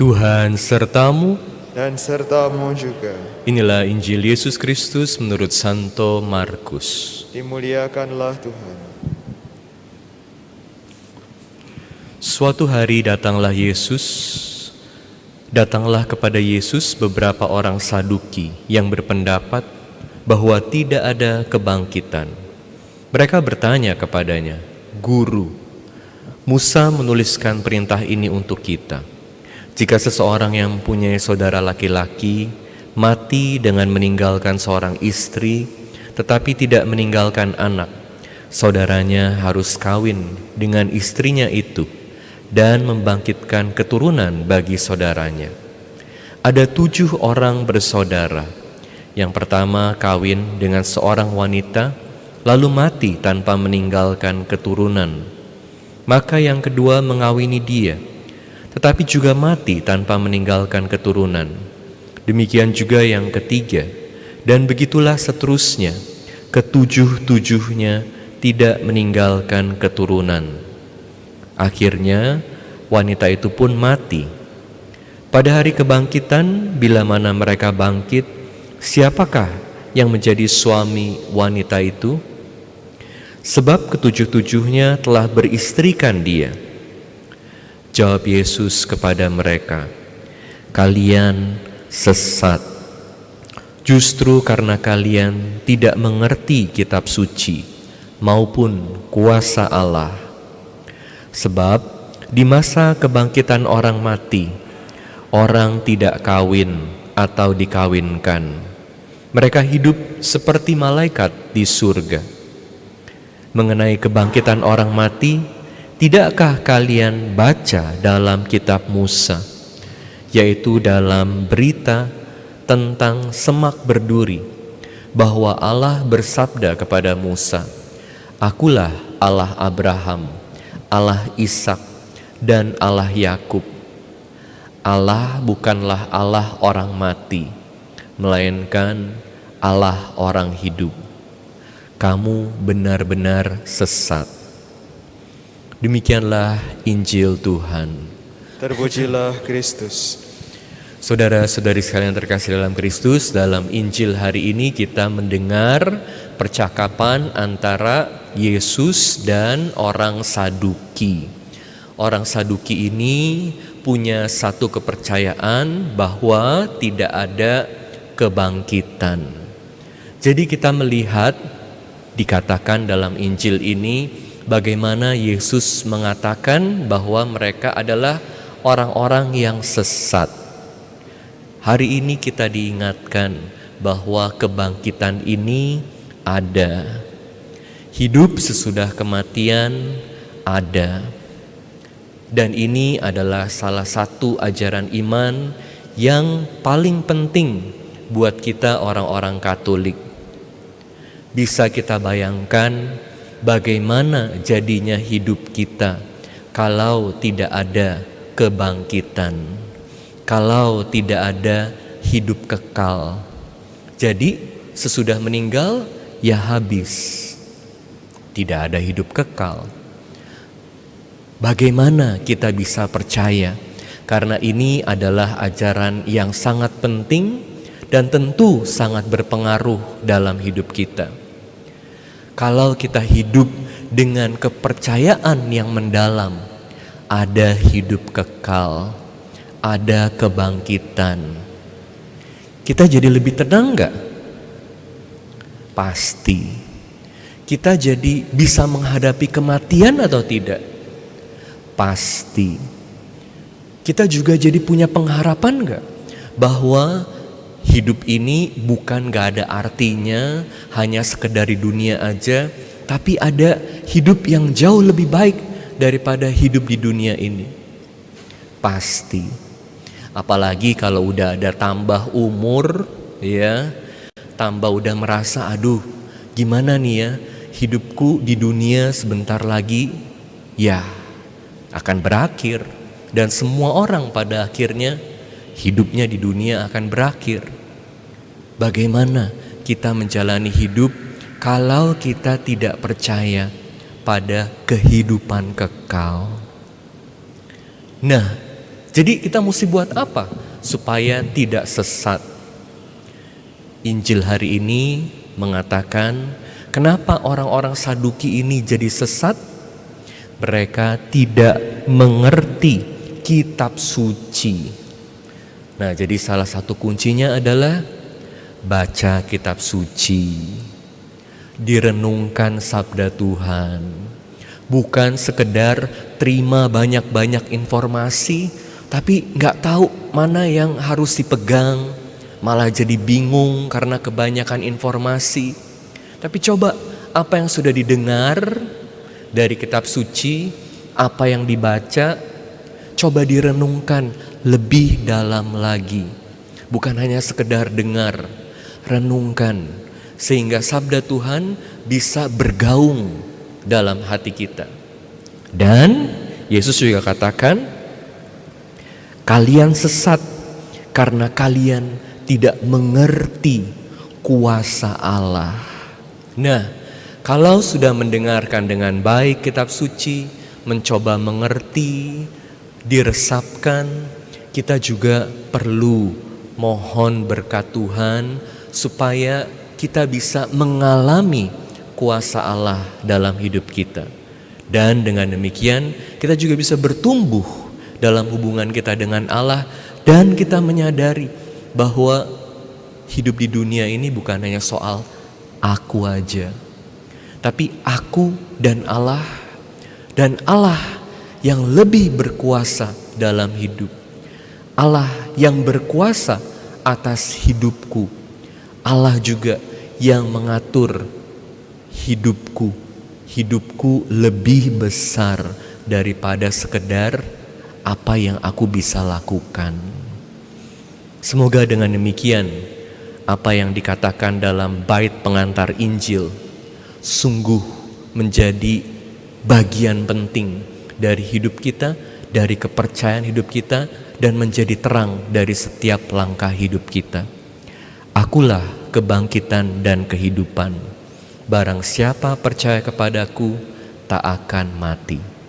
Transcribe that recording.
Tuhan sertamu. Dan sertamu juga. Inilah Injil Yesus Kristus menurut Santo Markus. Dimuliakanlah Tuhan. Suatu hari datanglah kepada Yesus beberapa orang Saduki yang berpendapat bahwa tidak ada kebangkitan. Mereka bertanya kepadanya, "Guru, Musa menuliskan perintah ini untuk kita. Jika seseorang yang mempunyai saudara laki-laki mati dengan meninggalkan seorang istri, tetapi tidak meninggalkan anak, saudaranya harus kawin dengan istrinya itu dan membangkitkan keturunan bagi saudaranya. Ada 7 orang bersaudara. Yang pertama kawin dengan seorang wanita, lalu mati tanpa meninggalkan keturunan. Maka yang kedua mengawini dia, tetapi juga mati tanpa meninggalkan keturunan. Demikian juga yang ketiga, dan begitulah seterusnya, ketujuh-tujuhnya tidak meninggalkan keturunan. Akhirnya wanita itu pun mati. Pada hari kebangkitan, bila mana mereka bangkit, siapakah yang menjadi suami wanita itu? Sebab ketujuh-tujuhnya telah beristrikan dia." Jawab Yesus kepada mereka, "Kalian sesat, justru karena kalian tidak mengerti kitab suci maupun kuasa Allah. Sebab di masa kebangkitan orang mati, orang tidak kawin atau dikawinkan. Mereka hidup seperti malaikat di surga. Mengenai kebangkitan orang mati, tidakkah kalian baca dalam kitab Musa, yaitu dalam berita tentang semak berduri, bahwa Allah bersabda kepada Musa, 'Akulah Allah Abraham, Allah Ishak, dan Allah Yakub.' Allah bukanlah Allah orang mati, melainkan Allah orang hidup. Kamu benar-benar sesat." Demikianlah Injil Tuhan. Terpujilah Kristus. Saudara-saudari sekalian terkasih dalam Kristus, dalam Injil hari ini kita mendengar percakapan antara Yesus dan orang Saduki. Orang Saduki ini punya satu kepercayaan bahwa tidak ada kebangkitan. Jadi kita melihat, dikatakan dalam Injil ini, bagaimana Yesus mengatakan bahwa mereka adalah orang-orang yang sesat. Hari ini kita diingatkan bahwa kebangkitan ini ada. Hidup sesudah kematian ada. Dan ini adalah salah satu ajaran iman yang paling penting buat kita orang-orang Katolik. Bisa kita bayangkan bagaimana jadinya hidup kita kalau tidak ada kebangkitan, kalau tidak ada hidup kekal. Jadi sesudah meninggal ya habis, tidak ada hidup kekal. Bagaimana kita bisa percaya? Karena ini adalah ajaran yang sangat penting dan tentu sangat berpengaruh dalam hidup kita. Kalau kita hidup dengan kepercayaan yang mendalam, ada hidup kekal, ada kebangkitan, kita jadi lebih tenang gak? Pasti. Kita jadi bisa menghadapi kematian atau tidak? Pasti. Kita juga jadi punya pengharapan gak? Bahwa hidup ini bukan gak ada artinya, hanya sekedar di dunia aja, tapi ada hidup yang jauh lebih baik daripada hidup di dunia ini. Pasti. Apalagi kalau udah ada tambah umur, ya, tambah udah merasa, aduh, gimana nih ya, hidupku di dunia sebentar lagi, ya, akan berakhir. Dan semua orang pada akhirnya hidupnya di dunia akan berakhir. Bagaimana kita menjalani hidup kalau kita tidak percaya pada kehidupan kekal? Nah, Jadi kita mesti buat apa supaya tidak sesat? Injil hari ini mengatakan, kenapa orang-orang Saduki ini jadi sesat? Mereka tidak mengerti kitab suci. Nah, jadi salah satu kuncinya adalah baca kitab suci, direnungkan sabda Tuhan, bukan sekedar terima banyak-banyak informasi, tapi nggak tahu mana yang harus dipegang, malah jadi bingung karena kebanyakan informasi. Tapi coba apa yang sudah didengar dari kitab suci, apa yang dibaca, coba direnungkan lebih dalam lagi. Bukan hanya sekedar dengar, renungkan, sehingga sabda Tuhan bisa bergaung dalam hati kita. Dan Yesus juga katakan, kalian sesat karena kalian tidak mengerti kuasa Allah. Nah, kalau sudah mendengarkan dengan baik kitab suci, mencoba mengerti, diresapkan, kita juga perlu mohon berkat Tuhan supaya kita bisa mengalami kuasa Allah dalam hidup kita. Dan dengan demikian kita juga bisa bertumbuh dalam hubungan kita dengan Allah, dan kita menyadari bahwa hidup di dunia ini bukan hanya soal aku aja, tapi aku dan Allah yang lebih berkuasa dalam hidup, Allah yang berkuasa atas hidupku, Allah juga yang mengatur hidupku lebih besar daripada sekedar apa yang aku bisa lakukan. Semoga dengan demikian apa yang dikatakan dalam bait pengantar Injil sungguh menjadi bagian penting dari hidup kita, dari kepercayaan hidup kita, dan menjadi terang dari setiap langkah hidup kita. Akulah kebangkitan dan kehidupan. Barang siapa percaya kepadaku tak akan mati.